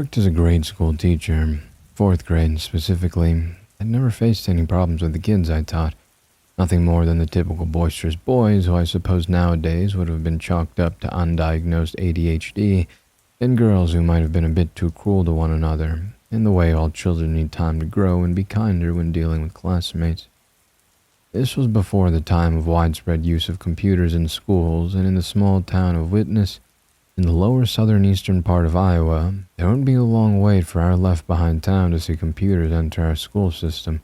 worked as a grade school teacher, 4th grade specifically. I'd never faced any problems with the kids I taught. Nothing more than the typical boisterous boys who I suppose nowadays would have been chalked up to undiagnosed ADHD, and girls who might have been a bit too cruel to one another, in the way all children need time to grow and be kinder when dealing with classmates. This was before the time of widespread use of computers in schools, and in the small town of Witness, in the lower southern-eastern part of Iowa, there wouldn't be a long wait for our left-behind town to see computers enter our school system.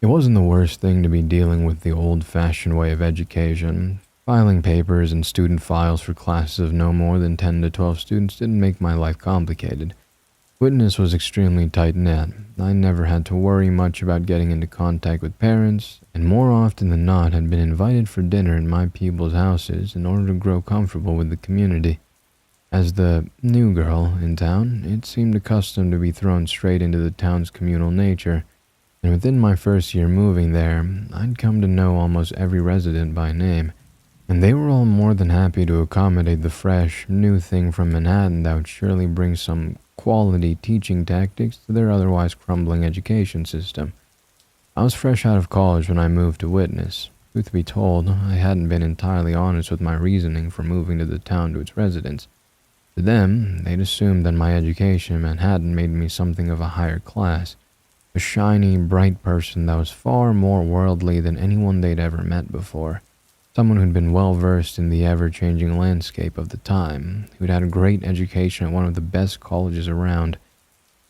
It wasn't the worst thing to be dealing with the old-fashioned way of education. Filing papers and student files for classes of no more than 10 to 12 students didn't make my life complicated. Witness was extremely tight-knit. I never had to worry much about getting into contact with parents, and more often than not had been invited for dinner in my people's houses in order to grow comfortable with the community. As the new girl in town, it seemed accustomed to be thrown straight into the town's communal nature, and within my first year moving there, I'd come to know almost every resident by name, and they were all more than happy to accommodate the fresh, new thing from Manhattan that would surely bring some quality teaching tactics to their otherwise crumbling education system. I was fresh out of college when I moved to Witness. Truth be told, I hadn't been entirely honest with my reasoning for moving to the town to its residents. To them, they'd assumed that my education in Manhattan made me something of a higher class, a shiny, bright person that was far more worldly than anyone they'd ever met before, someone who'd been well-versed in the ever-changing landscape of the time, who'd had a great education at one of the best colleges around.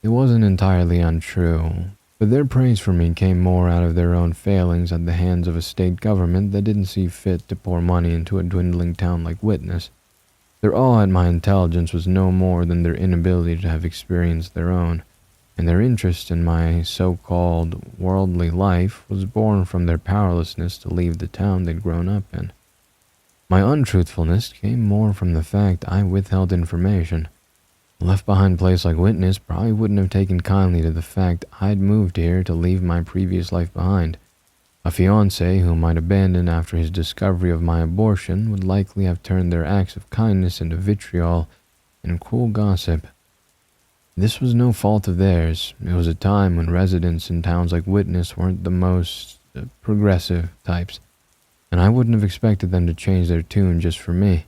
It wasn't entirely untrue, but their praise for me came more out of their own failings at the hands of a state government that didn't see fit to pour money into a dwindling town like Witness. Their awe at my intelligence was no more than their inability to have experienced their own, and their interest in my so-called worldly life was born from their powerlessness to leave the town they'd grown up in. My untruthfulness came more from the fact I withheld information. A left-behind place like Witness probably wouldn't have taken kindly to the fact I'd moved here to leave my previous life behind. A fiancé whom I'd abandoned after his discovery of my abortion would likely have turned their acts of kindness into vitriol and cruel gossip. This was no fault of theirs. It was a time when residents in towns like Witness weren't the most progressive types, and I wouldn't have expected them to change their tune just for me.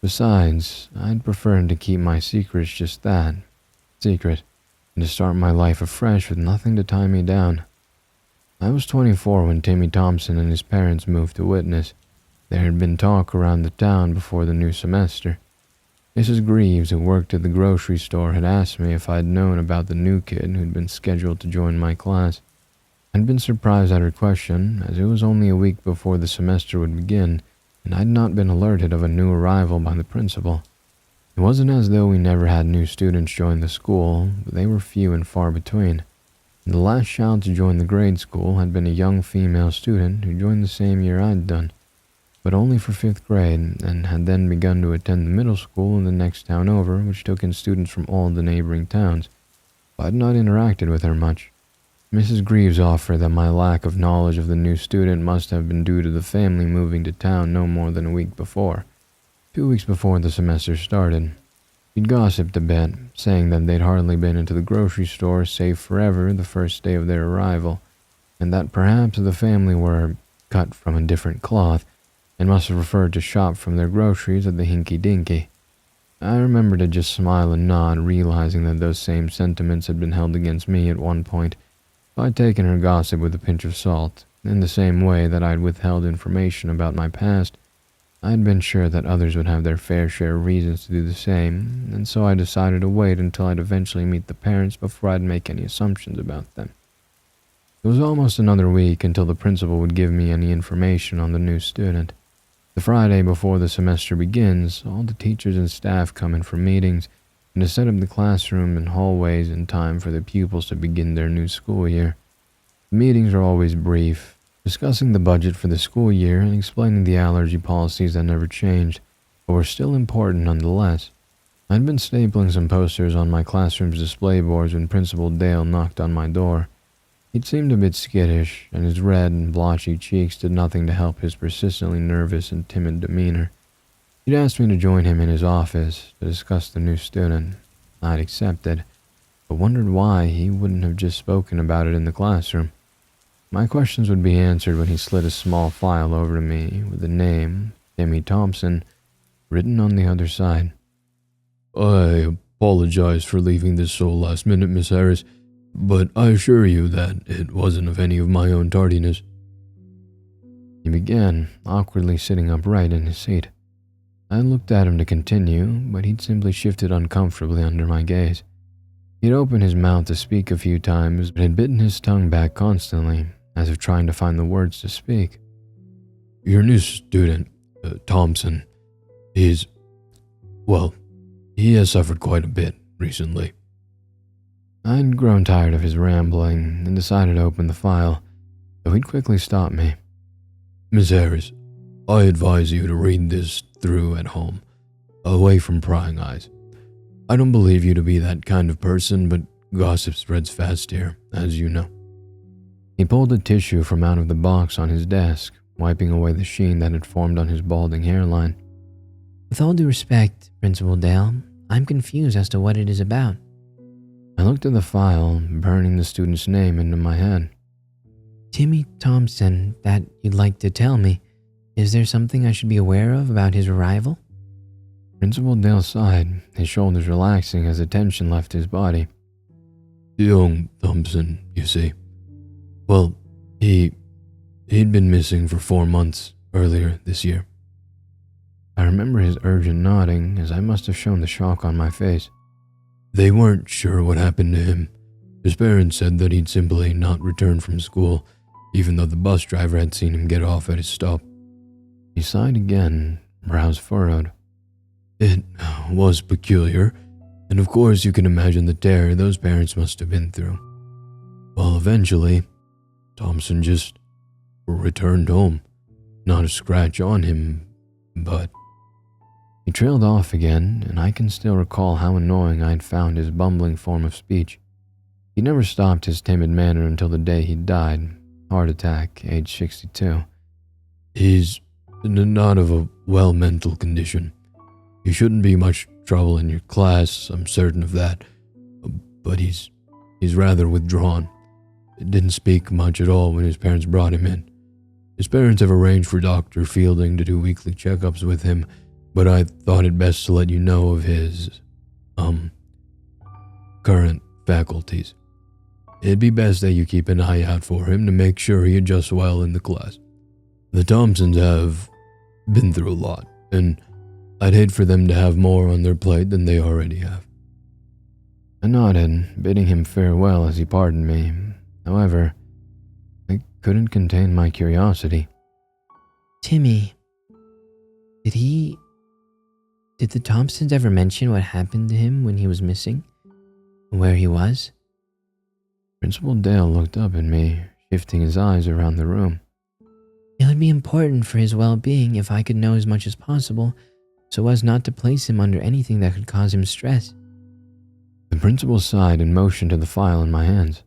Besides, I'd prefer to keep my secrets just that, secret, and to start my life afresh with nothing to tie me down. I was 24 when Timmy Thompson and his parents moved to Witness. There had been talk around the town before the new semester. Mrs. Greaves, who worked at the grocery store, had asked me if I'd known about the new kid who'd been scheduled to join my class. I'd been surprised at her question, as it was only a week before the semester would begin, and I'd not been alerted of a new arrival by the principal. It wasn't as though we never had new students join the school, but they were few and far between. The last child to join the grade school had been a young female student who joined the same year I'd done, but only for 5th grade, and had then begun to attend the middle school in the next town over, which took in students from all the neighboring towns. But I'd not interacted with her much. Mrs. Greaves offered that my lack of knowledge of the new student must have been due to the family moving to town no more than a week before, 2 weeks before the semester started. She'd gossiped a bit, saying that they'd hardly been into the grocery store save forever the first day of their arrival, and that perhaps the family were cut from a different cloth, and must have preferred to shop from their groceries at the Hinky Dinky. I remembered to just smile and nod, realizing that those same sentiments had been held against me at one point, so I'd taken her gossip with a pinch of salt. In the same way that I'd withheld information about my past, I'd been sure that others would have their fair share of reasons to do the same, and so I decided to wait until I'd eventually meet the parents before I'd make any assumptions about them. It was almost another week until the principal would give me any information on the new student. The Friday before the semester begins, all the teachers and staff come in for meetings and to set up the classroom and hallways in time for the pupils to begin their new school year. The meetings are always brief, discussing the budget for the school year and explaining the allergy policies that never changed, but were still important nonetheless. I'd been stapling some posters on my classroom's display boards when Principal Dale knocked on my door. He'd seemed a bit skittish, and his red and blotchy cheeks did nothing to help his persistently nervous and timid demeanor. He'd asked me to join him in his office to discuss the new student. I'd accepted, but wondered why he wouldn't have just spoken about it in the classroom. My questions would be answered when he slid a small file over to me with the name, Timmy Thompson, written on the other side. I apologize for leaving this so last minute, Miss Harris, but I assure you that it wasn't of any of my own tardiness. He began, awkwardly sitting upright in his seat. I looked at him to continue, but he'd simply shifted uncomfortably under my gaze. He'd opened his mouth to speak a few times, but had bitten his tongue back constantly, as if trying to find the words to speak. Your new student, Thompson, he has suffered quite a bit recently. I'd grown tired of his rambling and decided to open the file, though he'd quickly stopped me. Miss Harris, I advise you to read this through at home, away from prying eyes. I don't believe you to be that kind of person, but gossip spreads fast here, as you know. He pulled a tissue from out of the box on his desk, wiping away the sheen that had formed on his balding hairline. With all due respect, Principal Dale, I'm confused as to what it is about. I looked at the file, burning the student's name into my head. Timmy Thompson, that you'd like to tell me. Is there something I should be aware of about his arrival? Principal Dale sighed, his shoulders relaxing as the tension left his body. Young Thompson, you see. Well, he'd been missing for 4 months earlier this year. I remember his urgent nodding, as I must have shown the shock on my face. They weren't sure what happened to him. His parents said that he'd simply not returned from school, even though the bus driver had seen him get off at his stop. He sighed again, brows furrowed. It was peculiar, and of course you can imagine the terror those parents must have been through. Well, eventually, Thompson just returned home. Not a scratch on him, but... He trailed off again, and I can still recall how annoying I'd found his bumbling form of speech. He never stopped his timid manner until the day he died, heart attack, age 62. He's not of a well mental condition. He shouldn't be much trouble in your class, I'm certain of that, but he's rather withdrawn. Didn't speak much at all when his parents brought him in. His parents have arranged for Dr. Fielding to do weekly checkups with him, but I thought it best to let you know of his, current faculties. It'd be best that you keep an eye out for him to make sure he adjusts well in the class. The Thompsons have been through a lot, and I'd hate for them to have more on their plate than they already have. I nodded, bidding him farewell as he pardoned me. However, I couldn't contain my curiosity. Timmy, did the Thompsons ever mention what happened to him when he was missing? Where he was? Principal Dale looked up at me, shifting his eyes around the room. It would be important for his well-being if I could know as much as possible, so as not to place him under anything that could cause him stress. The principal sighed and motioned to the file in my hands.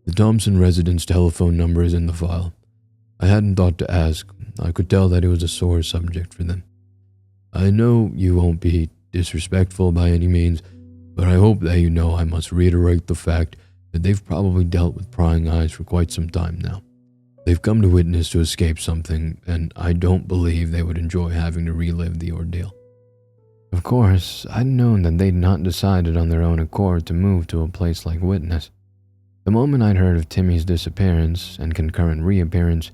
The Thompson residence telephone number is in the file. I hadn't thought to ask. I could tell that it was a sore subject for them. I know you won't be disrespectful by any means, but I hope that you know I must reiterate the fact that they've probably dealt with prying eyes for quite some time now. They've come to witness to escape something, and I don't believe they would enjoy having to relive the ordeal. Of course, I'd known that they'd not decided on their own accord to move to a place like Witness. The moment I'd heard of Timmy's disappearance and concurrent reappearance,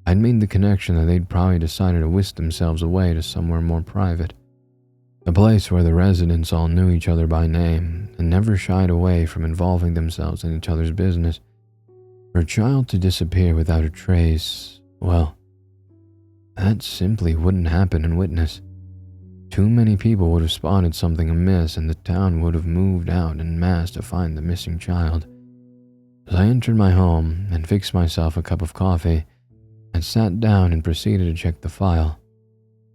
I'd made the connection that they'd probably decided to whisk themselves away to somewhere more private. A place where the residents all knew each other by name and never shied away from involving themselves in each other's business. For a child to disappear without a trace, well, that simply wouldn't happen in Witness. Too many people would have spotted something amiss, and the town would have moved out en masse to find the missing child. As I entered my home and fixed myself a cup of coffee, I sat down and proceeded to check the file.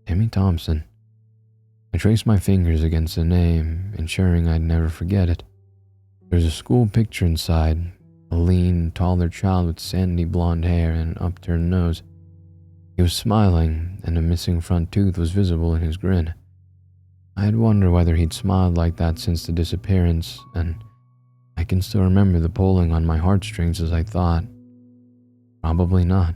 Timmy Thompson. I traced my fingers against the name, ensuring I'd never forget it. There's a school picture inside, a lean, taller child with sandy blonde hair and an upturned nose. He was smiling, and a missing front tooth was visible in his grin. I had wondered whether he'd smiled like that since the disappearance, and I can still remember the pulling on my heartstrings as I thought. Probably not.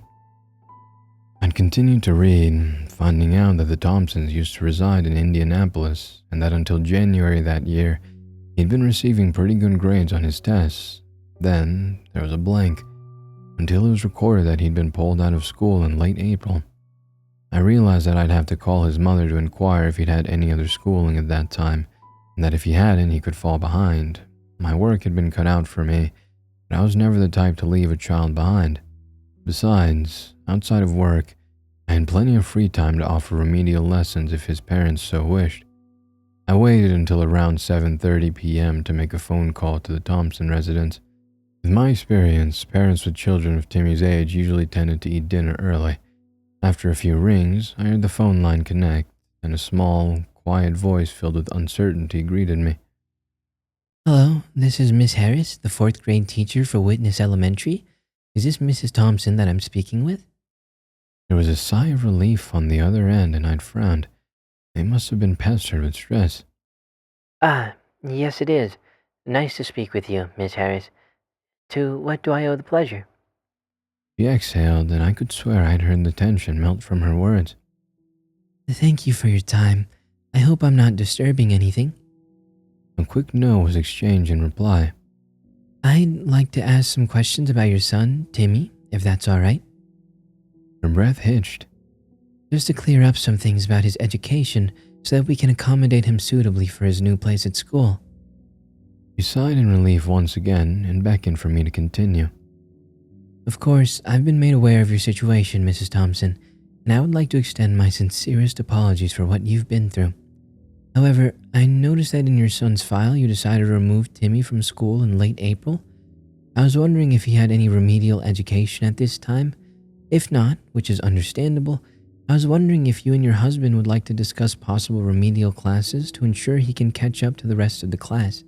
I'd continued to read, finding out that the Thompsons used to reside in Indianapolis and that until January that year, he'd been receiving pretty good grades on his tests. Then, there was a blank, until it was recorded that he'd been pulled out of school in late April. I realized that I'd have to call his mother to inquire if he'd had any other schooling at that time, and that if he hadn't, he could fall behind. My work had been cut out for me, but I was never the type to leave a child behind. Besides, outside of work, I had plenty of free time to offer remedial lessons if his parents so wished. I waited until around 7:30 p.m. to make a phone call to the Thompson residence. With my experience, parents with children of Timmy's age usually tended to eat dinner early. After a few rings, I heard the phone line connect, and a small, quiet voice filled with uncertainty greeted me. Hello, this is Miss Harris, the 4th grade teacher for Witness Elementary. Is this Mrs. Thompson that I'm speaking with? There was a sigh of relief on the other end, and I'd frowned. They must have been pestered with stress. Yes it is. Nice to speak with you, Miss Harris. To what do I owe the pleasure? She exhaled, and I could swear I'd heard the tension melt from her words. Thank you for your time. I hope I'm not disturbing anything. A quick no was exchanged in reply. I'd like to ask some questions about your son, Timmy, if that's all right. Her breath hitched. Just to clear up some things about his education so that we can accommodate him suitably for his new place at school. She sighed in relief once again and beckoned for me to continue. Of course, I've been made aware of your situation, Mrs. Thompson, and I would like to extend my sincerest apologies for what you've been through. However, I noticed that in your son's file you decided to remove Timmy from school in late April. I was wondering if he had any remedial education at this time. If not, which is understandable, I was wondering if you and your husband would like to discuss possible remedial classes to ensure he can catch up to the rest of the class.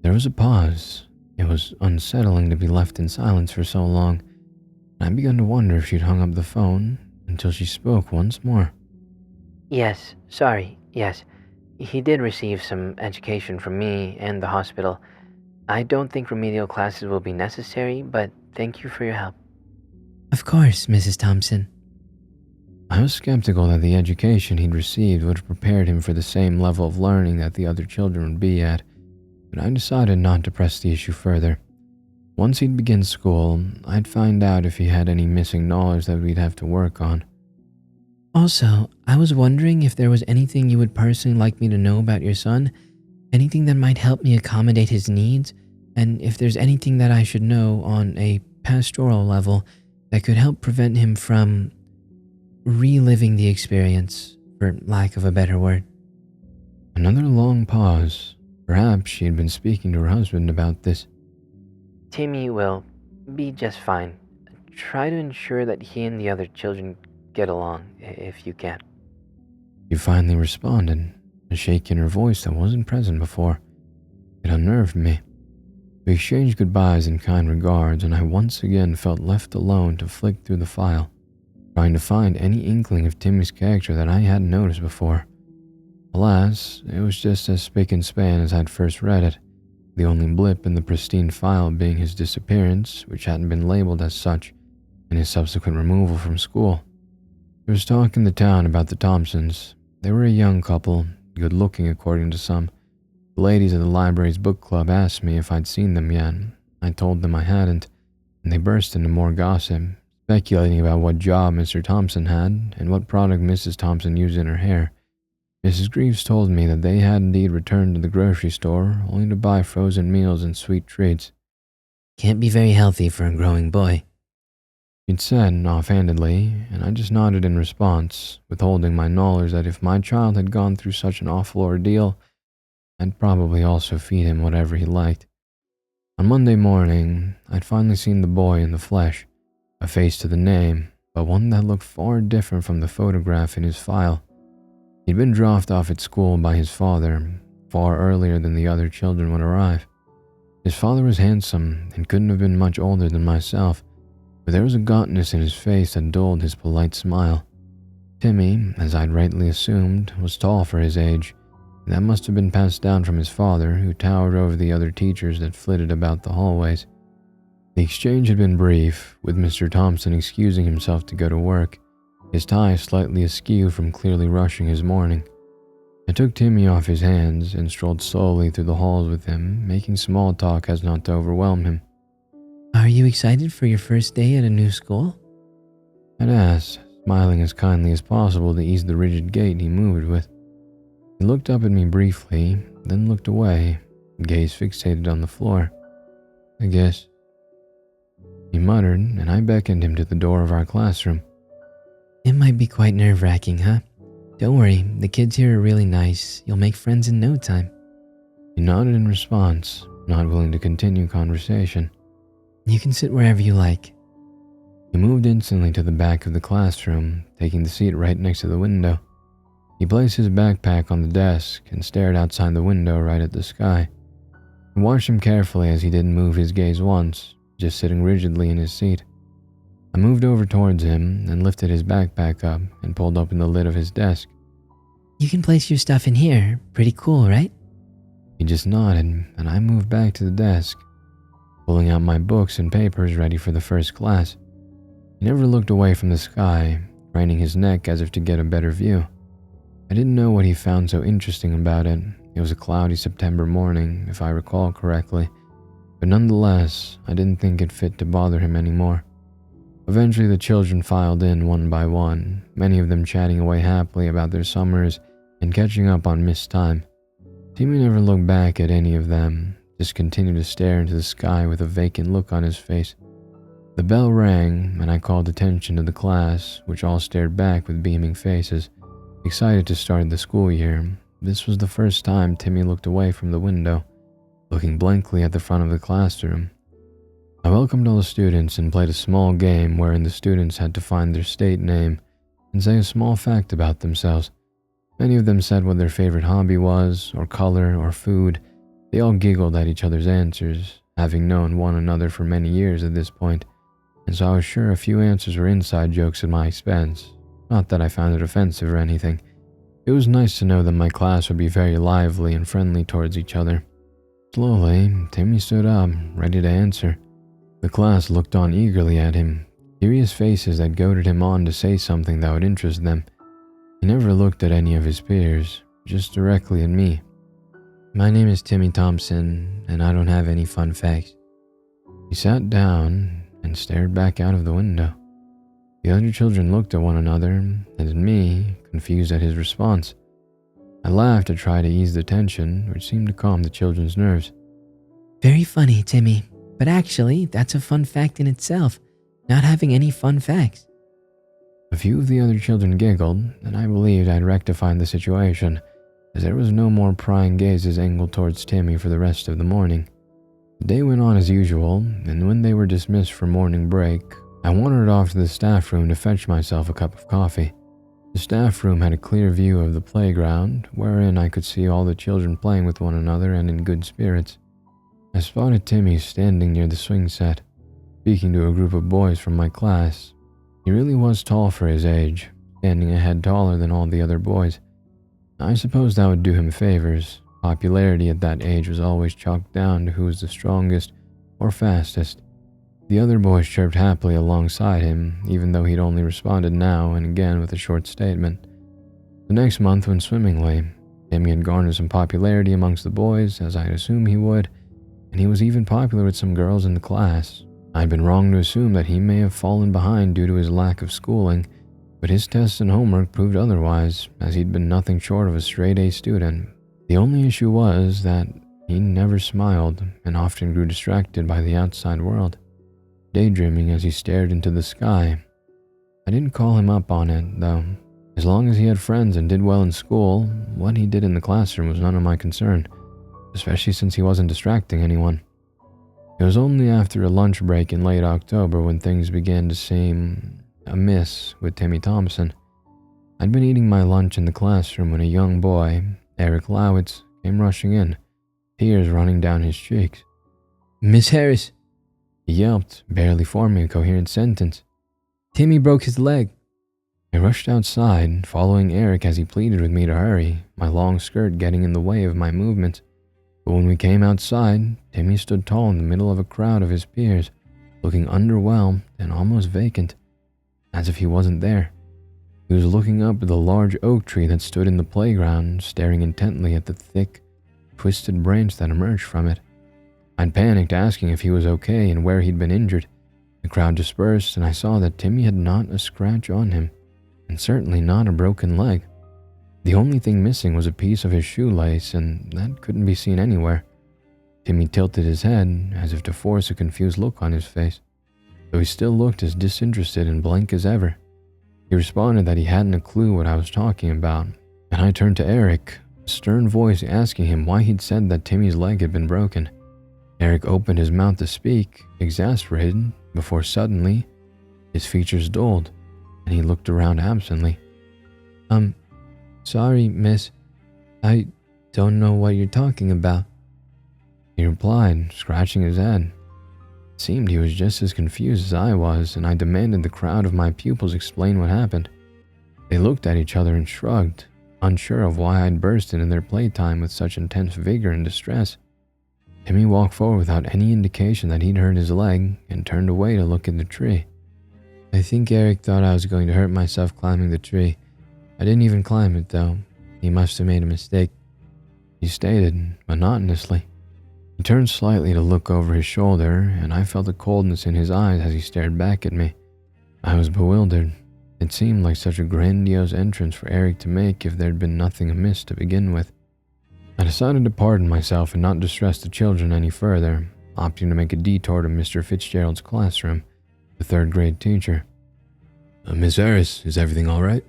There was a pause. It was unsettling to be left in silence for so long. I began to wonder if she'd hung up the phone until she spoke once more. Yes. He did receive some education from me and the hospital. I don't think remedial classes will be necessary, but thank you for your help. Of course, Mrs. Thompson. I was skeptical that the education he'd received would have prepared him for the same level of learning that the other children would be at, but I decided not to press the issue further. Once he'd begin school, I'd find out if he had any missing knowledge that we'd have to work on. Also, I was wondering if there was anything you would personally like me to know about your son, anything that might help me accommodate his needs, and if there's anything that I should know on a pastoral level that could help prevent him from reliving the experience, for lack of a better word. Another long pause. Perhaps she had been speaking to her husband about this. Timmy will be just fine. Try to ensure that he and the other children get along, if you can. She finally responded, a shake in her voice that wasn't present before. It unnerved me. We exchanged goodbyes and kind regards, and I once again felt left alone to flick through the file, trying to find any inkling of Timmy's character that I hadn't noticed before. Alas, it was just as spick and span as I'd first read it, the only blip in the pristine file being his disappearance, which hadn't been labeled as such, and his subsequent removal from school. There was talk in the town about the Thompsons. They were a young couple, good-looking according to some. The ladies of the library's book club asked me if I'd seen them yet. I told them I hadn't, and they burst into more gossip, speculating about what job Mr. Thompson had and what product Mrs. Thompson used in her hair. Mrs. Greaves told me that they had indeed returned to the grocery store, only to buy frozen meals and sweet treats. Can't be very healthy for a growing boy, She'd said offhandedly, and I just nodded in response, withholding my knowledge that if my child had gone through such an awful ordeal, I'd probably also feed him whatever he liked. On Monday morning, I'd finally seen the boy in the flesh, a face to the name, but one that looked far different from the photograph in his file. He'd been dropped off at school by his father, far earlier than the other children would arrive. His father was handsome and couldn't have been much older than myself, but there was a gauntness in his face that dulled his polite smile. Timmy, as I'd rightly assumed, was tall for his age, That must have been passed down from his father, who towered over the other teachers that flitted about the hallways. The exchange had been brief, with Mr. Thompson excusing himself to go to work, his tie slightly askew from clearly rushing his morning. I took Timmy off his hands and strolled slowly through the halls with him, making small talk as not to overwhelm him. Are you excited for your first day at a new school? I'd asked, smiling as kindly as possible to ease the rigid gait he moved with. He looked up at me briefly, then looked away, gaze fixated on the floor. I guess, he muttered, and I beckoned him to the door of our classroom. It might be quite nerve-wracking, huh? Don't worry, the kids here are really nice. You'll make friends in no time. He nodded in response, not willing to continue conversation. You can sit wherever you like. He moved instantly to the back of the classroom, taking the seat right next to the window. He placed his backpack on the desk and stared outside the window right at the sky. I watched him carefully as he didn't move his gaze once, just sitting rigidly in his seat. I moved over towards him and lifted his backpack up and pulled open the lid of his desk. You can place your stuff in here. Pretty cool, right? He just nodded, and I moved back to the desk, pulling out my books and papers ready for the first class. He never looked away from the sky, craning his neck as if to get a better view. I didn't know what he found so interesting about it. It was a cloudy September morning, if I recall correctly, but nonetheless, I didn't think it fit to bother him anymore. Eventually, the children filed in one by one, many of them chatting away happily about their summers and catching up on missed time. Timmy never looked back at any of them, just continued to stare into the sky with a vacant look on his face. The bell rang, and I called attention to the class, which all stared back with beaming faces, excited to start the school year. This was the first time Timmy looked away from the window, looking blankly at the front of the classroom. I welcomed all the students and played a small game wherein the students had to find their state name and say a small fact about themselves. Many of them said what their favorite hobby was, or color, or food. They all giggled at each other's answers, having known one another for many years at this point, and so I was sure a few answers were inside jokes at my expense. Not that I found it offensive or anything. It was nice to know that my class would be very lively and friendly towards each other. Slowly, Timmy stood up, ready to answer. The class looked on eagerly at him, curious faces that goaded him on to say something that would interest them. He never looked at any of his peers, just directly at me. My name is Timmy Thompson, and I don't have any fun facts. He sat down and stared back out of the window. The other children looked at one another, and at me, confused at his response. I laughed to try to ease the tension, which seemed to calm the children's nerves. Very funny, Timmy. But actually, that's a fun fact in itself, not having any fun facts. A few of the other children giggled, and I believed I'd rectified the situation, as there was no more prying gazes angled towards Timmy for the rest of the morning. The day went on as usual, and when they were dismissed for morning break, I wandered off to the staff room to fetch myself a cup of coffee. The staff room had a clear view of the playground, wherein I could see all the children playing with one another and in good spirits. I spotted Timmy standing near the swing set, speaking to a group of boys from my class. He really was tall for his age, standing a head taller than all the other boys. I suppose that would do him favors. Popularity at that age was always chalked down to who was the strongest or fastest. The other boys chirped happily alongside him, even though he'd only responded now and again with a short statement. The next month went swimmingly. Timmy had garnered some popularity amongst the boys, as I'd assume he would, and he was even popular with some girls in the class. I'd been wrong to assume that he may have fallen behind due to his lack of schooling, but his tests and homework proved otherwise, as he'd been nothing short of a straight-A student. The only issue was that he never smiled and often grew distracted by the outside world, daydreaming as he stared into the sky. I didn't call him up on it, though. As long as he had friends and did well in school, what he did in the classroom was none of my concern, especially since he wasn't distracting anyone. It was only after a lunch break in late October when things began to seem amiss with Timmy Thompson. I'd been eating my lunch in the classroom when a young boy, Eric Lowitz, came rushing in, tears running down his cheeks. Miss Harris, he yelped, barely forming a coherent sentence. Timmy broke his leg. I I rushed outside, following Eric as he pleaded with me to hurry, my long skirt getting in the way of my movements. But when we came outside, Timmy stood tall in the middle of a crowd of his peers, looking underwhelmed and almost vacant, as if he wasn't there. He was looking up at the large oak tree that stood in the playground, staring intently at the thick, twisted branch that emerged from it. I'd panicked, asking if he was okay and where he'd been injured. The crowd dispersed, and I saw that Timmy had not a scratch on him, and certainly not a broken leg. The only thing missing was a piece of his shoelace, and that couldn't be seen anywhere. Timmy tilted his head, as if to force a confused look on his face, though he still looked as disinterested and blank as ever. He responded that he hadn't a clue what I was talking about, and I turned to Eric, a stern voice asking him why he'd said that Timmy's leg had been broken. Eric opened his mouth to speak, exasperated, before suddenly, his features dulled, and he looked around absently. Sorry, miss. I don't know what you're talking about," he replied, scratching his head. It seemed he was just as confused as I was, and I demanded the crowd of my pupils explain what happened. They looked at each other and shrugged, unsure of why I'd burst into their playtime with such intense vigor and distress. Timmy walked forward without any indication that he'd hurt his leg and turned away to look at the tree. "I think Eric thought I was going to hurt myself climbing the tree. I didn't even climb it, though. He must have made a mistake," he stated monotonously. He turned slightly to look over his shoulder, and I felt a coldness in his eyes as he stared back at me. I was bewildered. It seemed like such a grandiose entrance for Eric to make if there'd been nothing amiss to begin with. I decided to pardon myself and not distress the children any further, opting to make a detour to Mr. Fitzgerald's classroom, the third-grade teacher. Miss Harris, is everything all right?"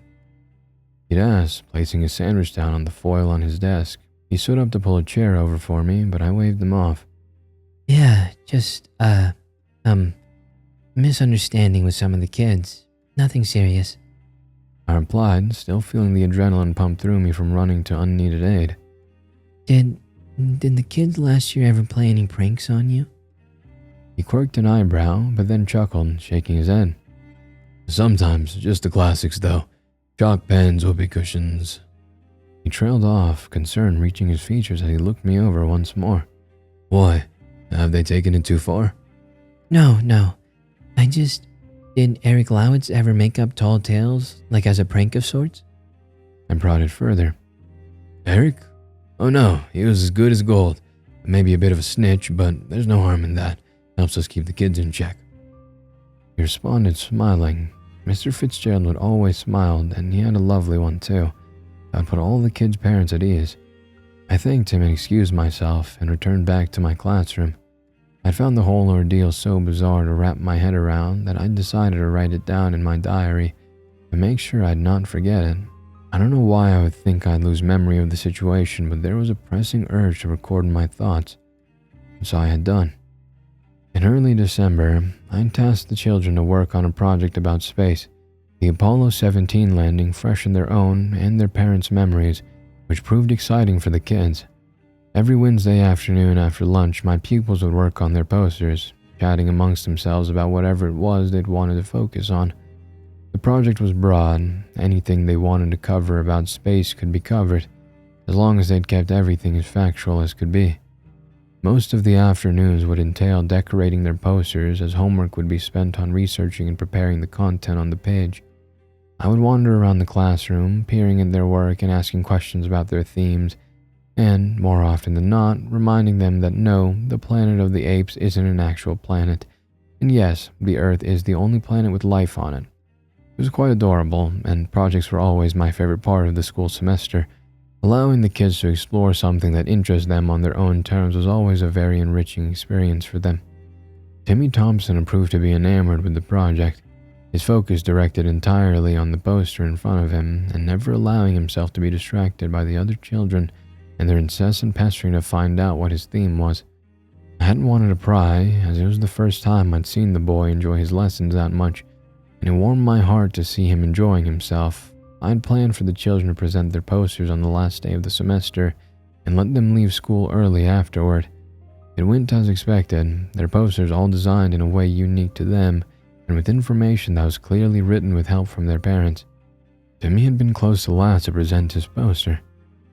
He'd asked, placing his sandwich down on the foil on his desk. He stood up to pull a chair over for me, but I waved him off. "Yeah, just, misunderstanding with some of the kids. Nothing serious," I replied, still feeling the adrenaline pump through me from running to unneeded aid. Did the kids last year ever play any pranks on you?" He quirked an eyebrow, but then chuckled, shaking his head. "Sometimes, just the classics though. Chalk pens, whoopee cushions." He trailed off, concern reaching his features as he looked me over once more. "Why? Have they taken it too far?" No. Did Eric Lowitz ever make up tall tales, like as a prank of sorts?" I prodded further. "Eric? Oh no, he was as good as gold. Maybe a bit of a snitch, but there's no harm in that. Helps us keep the kids in check." He responded, smiling. Mr. Fitzgerald had always smiled, and he had a lovely one too. That put all the kids' parents at ease. I thanked him and excused myself and returned back to my classroom. I found the whole ordeal so bizarre to wrap my head around that I decided to write it down in my diary to make sure I'd not forget it. I don't know why I would think I'd lose memory of the situation, but there was a pressing urge to record my thoughts, so I had done. In early December, I tasked the children to work on a project about space. The Apollo 17 landing freshened their own and their parents' memories, which proved exciting for the kids. Every Wednesday afternoon after lunch, my pupils would work on their posters, chatting amongst themselves about whatever it was they'd wanted to focus on. The project was broad. Anything they wanted to cover about space could be covered, as long as they'd kept everything as factual as could be. Most of the afternoons would entail decorating their posters, as homework would be spent on researching and preparing the content on the page. I would wander around the classroom, peering at their work and asking questions about their themes, and, more often than not, reminding them that no, the planet of the apes isn't an actual planet, and yes, the Earth is the only planet with life on it. It was quite adorable, and projects were always my favorite part of the school semester. Allowing the kids to explore something that interests them on their own terms was always a very enriching experience for them. Timmy Thompson proved to be enamored with the project, his focus directed entirely on the poster in front of him, and never allowing himself to be distracted by the other children and their incessant pestering to find out what his theme was. I hadn't wanted to pry, as it was the first time I'd seen the boy enjoy his lessons that much, and it warmed my heart to see him enjoying himself. I'd planned for the children to present their posters on the last day of the semester and let them leave school early afterward. It went as expected, their posters all designed in a way unique to them and with information that was clearly written with help from their parents. Timmy had been close to last to present his poster,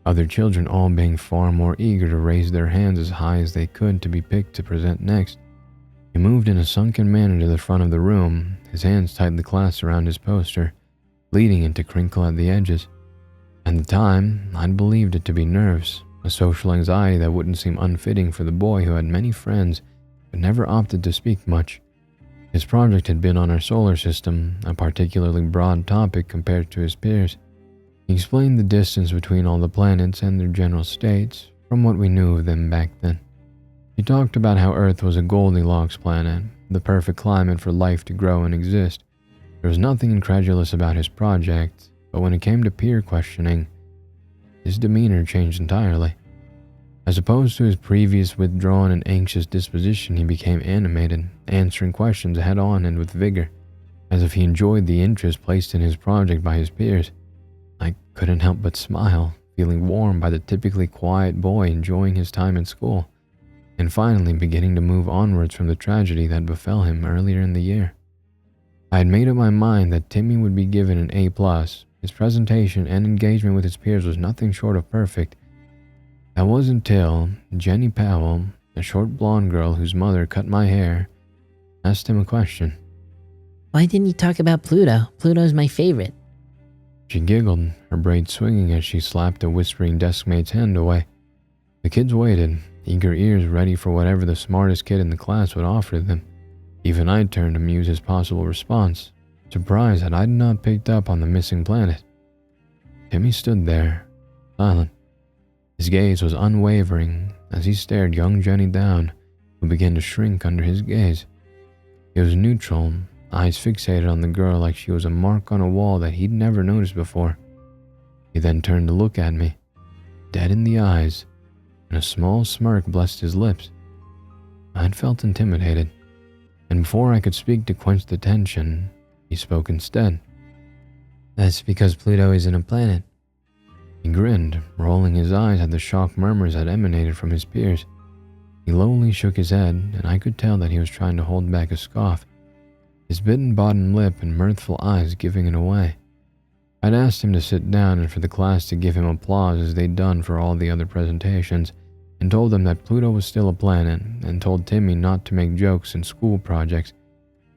other children all being far more eager to raise their hands as high as they could to be picked to present next. He moved in a sunken manner to the front of the room, his hands tightly clasped around his poster, leading it to crinkle at the edges. At the time, I'd believed it to be nerves, a social anxiety that wouldn't seem unfitting for the boy who had many friends but never opted to speak much. His project had been on our solar system, a particularly broad topic compared to his peers. He explained the distance between all the planets and their general states from what we knew of them back then. He talked about how Earth was a Goldilocks planet, the perfect climate for life to grow and exist. There was nothing incredulous about his project, but when it came to peer questioning, his demeanor changed entirely. As opposed to his previous withdrawn and anxious disposition, he became animated, answering questions head-on and with vigor, as if he enjoyed the interest placed in his project by his peers. I couldn't help but smile, feeling warmed by the typically quiet boy enjoying his time in school, and finally beginning to move onwards from the tragedy that befell him earlier in the year. I had made up my mind that Timmy would be given an A+. His presentation and engagement with his peers was nothing short of perfect. That was until Jenny Powell, a short blonde girl whose mother cut my hair, asked him a question. Why didn't you talk about Pluto? Pluto's my favorite. She giggled, her braids swinging as she slapped a whispering deskmate's hand away. The kids waited, eager ears ready for whatever the smartest kid in the class would offer them. Even I turned to muse his possible response, surprised that I had not picked up on the missing planet. Timmy stood there, silent. His gaze was unwavering as he stared young Jenny down, who began to shrink under his gaze. It was neutral, eyes fixated on the girl like she was a mark on a wall that he'd never noticed before. He then turned to look at me, dead in the eyes, and a small smirk blessed his lips. I'd felt intimidated, and before I could speak to quench the tension, he spoke instead. That's because Pluto isn't a planet. He grinned, rolling his eyes at the shocked murmurs that emanated from his peers. He lowly shook his head, and I could tell that he was trying to hold back a scoff, his bitten bottom lip and mirthful eyes giving it away. I'd asked him to sit down and for the class to give him applause as they'd done for all the other presentations, and told them that Pluto was still a planet, and told Timmy not to make jokes in school projects.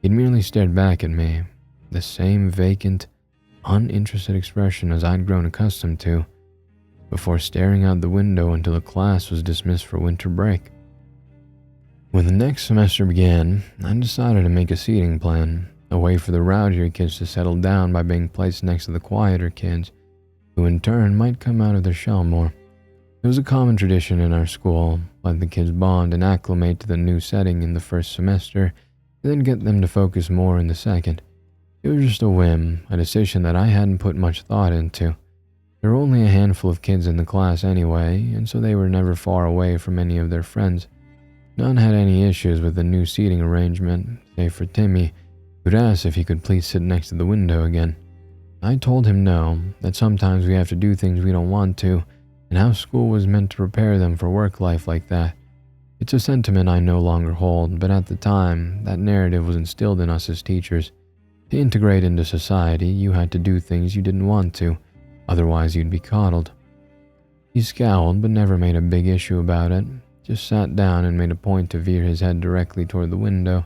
He'd merely stared back at me, the same vacant, uninterested expression as I'd grown accustomed to, before staring out the window until the class was dismissed for winter break. When the next semester began, I decided to make a seating plan, a way for the rowdier kids to settle down by being placed next to the quieter kids, who in turn might come out of their shell more. It was a common tradition in our school, let the kids bond and acclimate to the new setting in the first semester, and then get them to focus more in the second. It was just a whim, a decision that I hadn't put much thought into. There were only a handful of kids in the class anyway, and so they were never far away from any of their friends. None had any issues with the new seating arrangement, save for Timmy, who'd asked if he could please sit next to the window again. I told him no, that sometimes we have to do things we don't want to, and how school was meant to prepare them for work life like that. It's a sentiment I no longer hold, but at the time, that narrative was instilled in us as teachers. To integrate into society, you had to do things you didn't want to, otherwise you'd be coddled. He scowled but never made a big issue about it, just sat down and made a point to veer his head directly toward the window,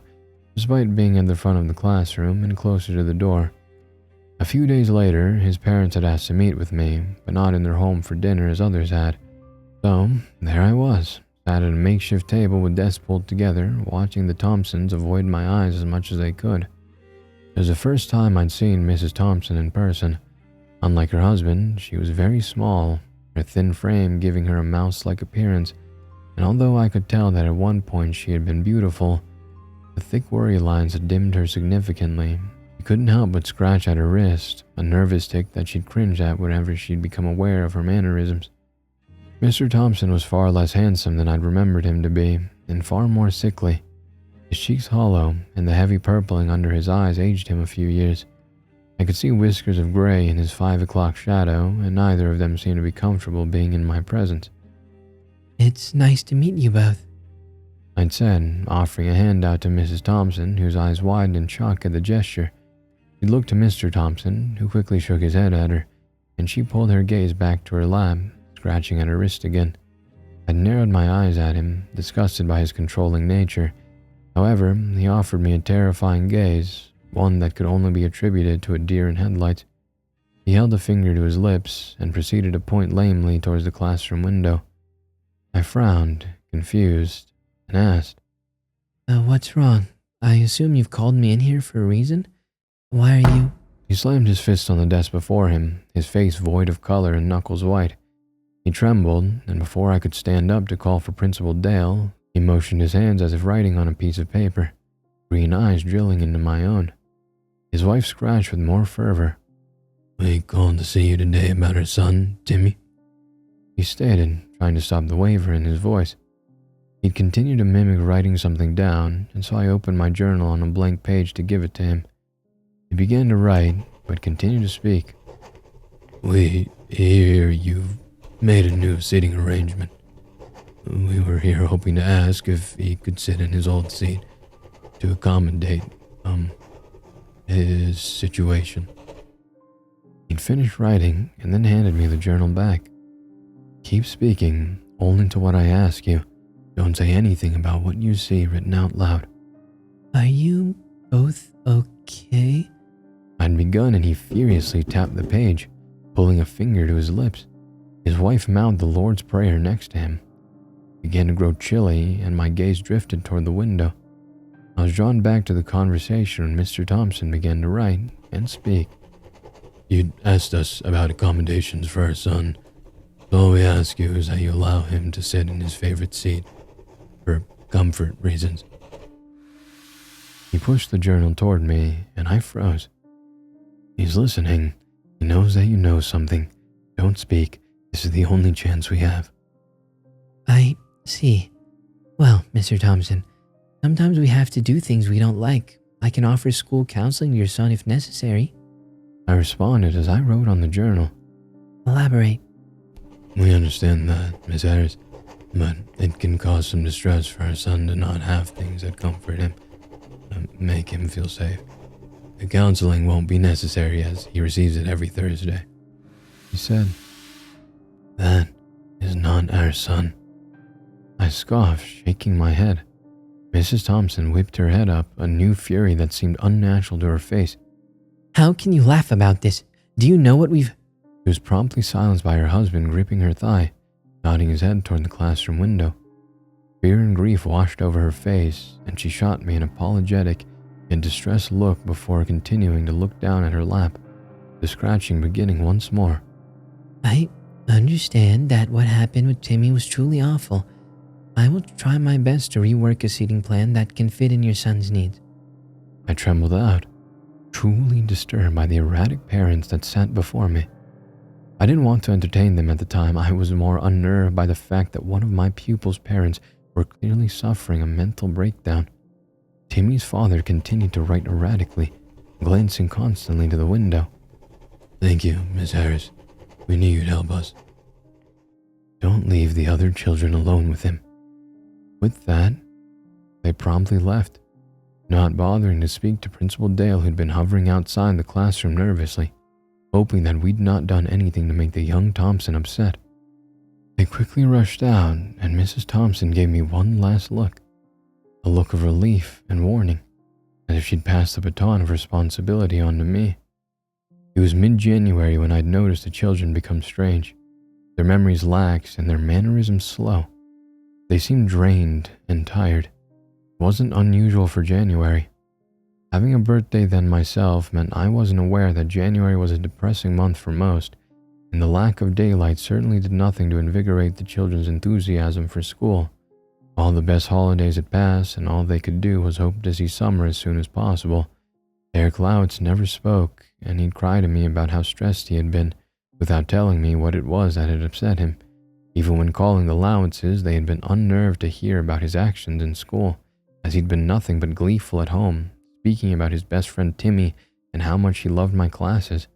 despite being at the front of the classroom and closer to the door. A few days later, his parents had asked to meet with me, but not in their home for dinner as others had. So, there I was, sat at a makeshift table with desks pulled together, watching the Thompsons avoid my eyes as much as they could. It was the first time I'd seen Mrs. Thompson in person. Unlike her husband, she was very small, her thin frame giving her a mouse-like appearance, and although I could tell that at one point she had been beautiful, the thick worry lines had dimmed her significantly. You couldn't help but scratch at her wrist, a nervous tic that she'd cringe at whenever she'd become aware of her mannerisms. Mr. Thompson was far less handsome than I'd remembered him to be, and far more sickly. His cheeks hollow, and the heavy purpling under his eyes aged him a few years. I could see whiskers of gray in his 5 o'clock shadow, and neither of them seemed to be comfortable being in my presence. It's nice to meet you both, I'd said, offering a hand out to Mrs. Thompson, whose eyes widened in shock at the gesture. She looked to Mr. Thompson, who quickly shook his head at her, and she pulled her gaze back to her lap, scratching at her wrist again. I narrowed my eyes at him, disgusted by his controlling nature. However, he offered me a terrifying gaze, one that could only be attributed to a deer in headlights. He held a finger to his lips and proceeded to point lamely towards the classroom window. I frowned, confused, and asked, What's wrong? I assume you've called me in here for a reason? Why are you... He slammed his fist on the desk before him, his face void of color and knuckles white. He trembled, and before I could stand up to call for Principal Dale, he motioned his hands as if writing on a piece of paper, green eyes drilling into my own. His wife scratched with more fervor. "We called to see you today about our son, Timmy," he stated, trying to stop the waver in his voice. He'd continued to mimic writing something down, and so I opened my journal on a blank page to give it to him. He began to write, but continued to speak. "We hear you've made a new seating arrangement. We were here hoping to ask if he could sit in his old seat to accommodate, his situation." He'd finished writing and then handed me the journal back. "Keep speaking, only to what I ask you. Don't say anything about what you see written out loud." Are you both okay? I'd begun and he furiously tapped the page, pulling a finger to his lips. His wife mouthed the Lord's Prayer next to him. It began to grow chilly and my gaze drifted toward the window. I was drawn back to the conversation when Mr. Thompson began to write and speak. "You'd asked us about accommodations for our son. All we ask you is that you allow him to sit in his favorite seat, for comfort reasons." He pushed the journal toward me, and I froze. "He's listening. He knows that you know something. Don't speak. This is the only chance we have." I see. Well, Mr. Thompson, sometimes we have to do things we don't like. I can offer school counseling to your son if necessary. I responded as I wrote on the journal. Elaborate. "We understand that, Miss Harris, but it can cause some distress for our son to not have things that comfort him, make him feel safe. The counseling won't be necessary as he receives it every Thursday," He said. "That is not our son." I scoffed, shaking my head. Mrs. Thompson whipped her head up, a new fury that seemed unnatural to her face. How can you laugh about this? Do you know what we've... She was promptly silenced by her husband gripping her thigh, nodding his head toward the classroom window. Fear and grief washed over her face, and she shot me an apologetic and distressed look before continuing to look down at her lap, the scratching beginning once more. I understand that what happened with Timmy was truly awful. I will try my best to rework a seating plan that can fit in your son's needs. I trembled out, truly disturbed by the erratic parents that sat before me. I didn't want to entertain them at the time. I was more unnerved by the fact that one of my pupils' parents were clearly suffering a mental breakdown. Timmy's father continued to write erratically, glancing constantly to the window. "Thank you, Miss Harris. We knew you'd help us." "Don't leave the other children alone with him." With that, they promptly left, not bothering to speak to Principal Dale, who'd been hovering outside the classroom nervously, hoping that we'd not done anything to make the young Thompson upset. They quickly rushed out, and Mrs. Thompson gave me one last look, a look of relief and warning, as if she'd passed the baton of responsibility on to me. It was mid-January when I'd noticed the children become strange, their memories lax and their mannerisms slow. They seemed drained and tired. It wasn't unusual for January. Having a birthday then myself meant I wasn't aware that January was a depressing month for most, and the lack of daylight certainly did nothing to invigorate the children's enthusiasm for school. All the best holidays had passed, and all they could do was hope to see summer as soon as possible. Eric Lowitz never spoke, and he'd cry to me about how stressed he had been, without telling me what it was that had upset him. Even when calling the Lowitzes, they had been unnerved to hear about his actions in school, as he'd been nothing but gleeful at home, speaking about his best friend Timmy and how much he loved my classes.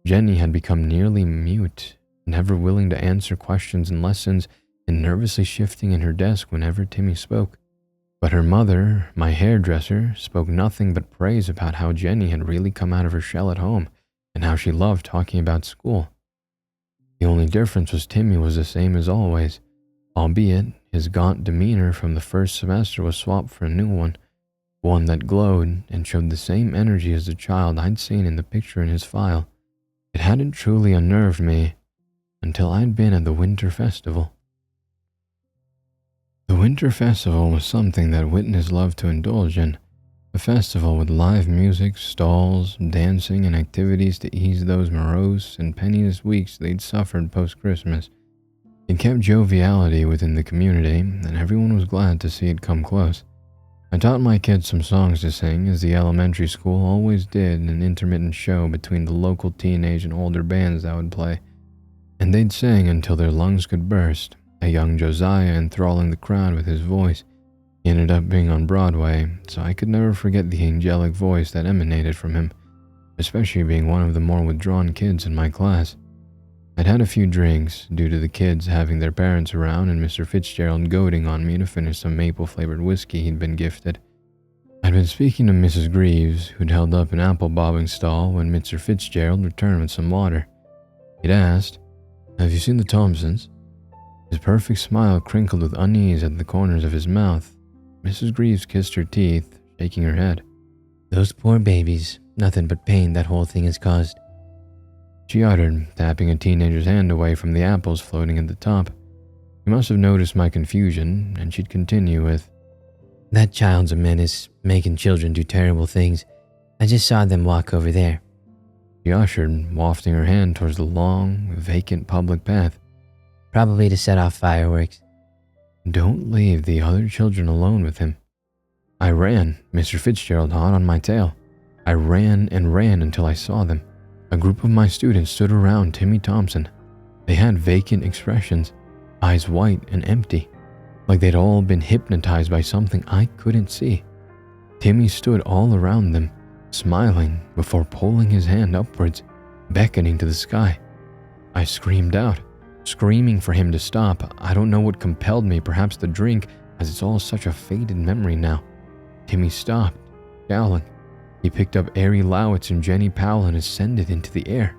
Jenny had become nearly mute, never willing to answer questions in lessons and nervously shifting in her desk whenever Timmy spoke. But her mother, my hairdresser, spoke nothing but praise about how Jenny had really come out of her shell at home and how she loved talking about school. The only difference was Timmy was the same as always, albeit his gaunt demeanor from the first semester was swapped for a new one that glowed and showed the same energy as the child I'd seen in the picture in his file. It hadn't truly unnerved me until I'd been at the Winter Festival. The Winter Festival was something that Witness loved to indulge in, a festival with live music, stalls, dancing, and activities to ease those morose and penniless weeks they'd suffered post-Christmas. It kept joviality within the community, and everyone was glad to see it come close. I taught my kids some songs to sing, as the elementary school always did an intermittent show between the local teenage and older bands that would play, and they'd sing until their lungs could burst, a young Josiah enthralling the crowd with his voice. He ended up being on Broadway, so I could never forget the angelic voice that emanated from him, especially being one of the more withdrawn kids in my class. I'd had a few drinks, due to the kids having their parents around and Mr. Fitzgerald goading on me to finish some maple-flavored whiskey he'd been gifted. I'd been speaking to Mrs. Greaves, who'd held up an apple-bobbing stall, when Mr. Fitzgerald returned with some water. He'd asked, "Have you seen the Thompsons?" His perfect smile crinkled with unease at the corners of his mouth. Mrs. Greaves kissed her teeth, shaking her head. Those poor babies. Nothing but pain that whole thing has caused. She uttered, tapping a teenager's hand away from the apples floating at the top. He must have noticed my confusion, and she'd continue with, That child's a menace, making children do terrible things. I just saw them walk over there. She ushered, wafting her hand towards the long, vacant public path. Probably to set off fireworks. Don't leave the other children alone with him. I ran, Mr. Fitzgerald hot on my tail. I ran and ran until I saw them. A group of my students stood around Timmy Thompson. They had vacant expressions, eyes white and empty, like they'd all been hypnotized by something I couldn't see. Timmy stood all around them, smiling before pulling his hand upwards, beckoning to the sky. I screamed out, screaming for him to stop. I don't know what compelled me, perhaps the drink, as it's all such a faded memory now. Timmy stopped, scowling. He picked up Ari Lowitz and Jenny Powell and ascended into the air.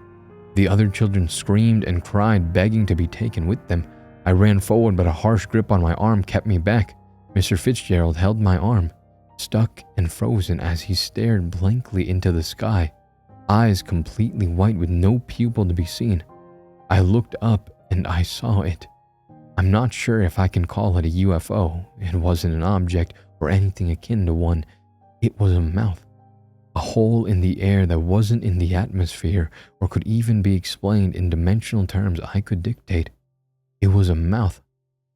The other children screamed and cried, begging to be taken with them. I ran forward, but a harsh grip on my arm kept me back. Mr. Fitzgerald held my arm, stuck and frozen as he stared blankly into the sky, eyes completely white with no pupil to be seen. I looked up and I saw it. I'm not sure if I can call it a UFO. It wasn't an object or anything akin to one. It was a mouth. A hole in the air that wasn't in the atmosphere or could even be explained in dimensional terms I could dictate. It was a mouth,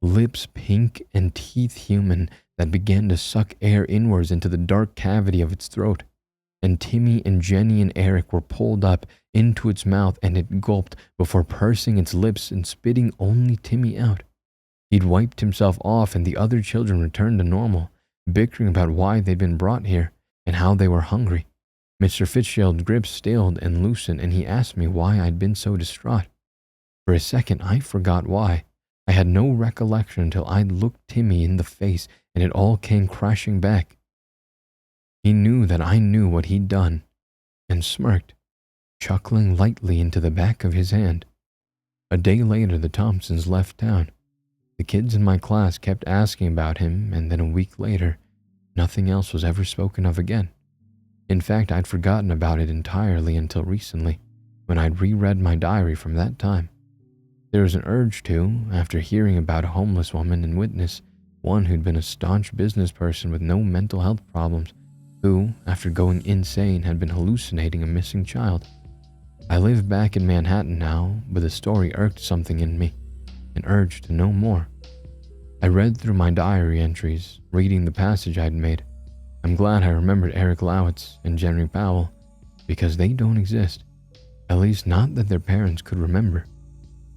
lips pink and teeth human, that began to suck air inwards into the dark cavity of its throat. And Timmy and Jenny and Eric were pulled up into its mouth, and it gulped before pursing its lips and spitting only Timmy out. He'd wiped himself off, and the other children returned to normal, bickering about why they'd been brought here and how they were hungry. Mr. Fitzgerald's grip stilled and loosened, and he asked me why I'd been so distraught. For a second, I forgot why. I had no recollection until I'd looked Timmy in the face, and it all came crashing back. He knew that I knew what he'd done, and smirked, chuckling lightly into the back of his hand. A day later, the Thompsons left town. The kids in my class kept asking about him, and then a week later, nothing else was ever spoken of again. In fact, I'd forgotten about it entirely until recently, when I'd reread my diary from that time. There was an urge to, after hearing about a homeless woman and Witness, one who'd been a staunch business person with no mental health problems, who, after going insane, had been hallucinating a missing child. I live back in Manhattan now, but the story irked something in me, an urge to know more. I read through my diary entries, reading the passage I'd made. I'm glad I remembered Eric Lowitz and Jenny Powell, because they don't exist, at least not that their parents could remember.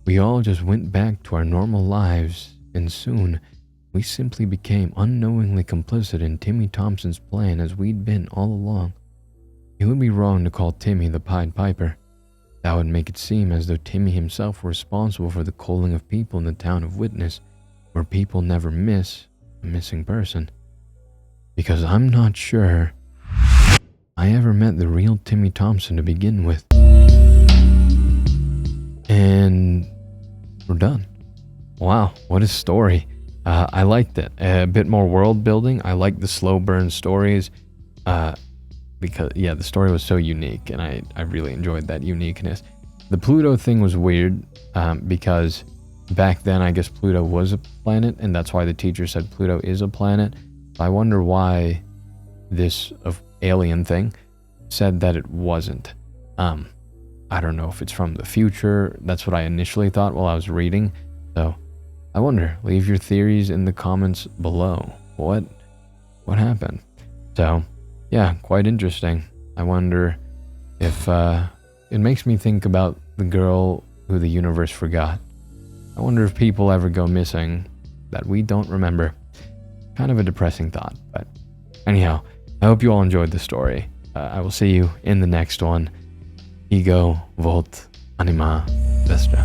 We all just went back to our normal lives, and soon, we simply became unknowingly complicit in Timmy Thompson's plan, as we'd been all along. It would be wrong to call Timmy the Pied Piper. That would make it seem as though Timmy himself were responsible for the culling of people in the town of Witness, where people never miss a missing person. because I'm not sure I ever met the real Timmy Thompson to begin with. And we're done. Wow, what a story. I liked it. A bit more world building. I like the slow burn stories because, yeah, the story was so unique, and I really enjoyed that uniqueness. The Pluto thing was weird because back then I guess Pluto was a planet, and that's why the teacher said Pluto is a planet. I wonder why this alien thing said that it wasn't. I don't know if it's from the future. That's what I initially thought while I was reading. So I wonder. Leave your theories in the comments below. What happened? So yeah, quite interesting. I wonder if it makes me think about the girl who the universe forgot. I wonder if people ever go missing that we don't remember. Kind of a depressing thought, but anyhow, I hope you all enjoyed the story. I will see you in the next one. Ego, Volt, Anima, Vestra.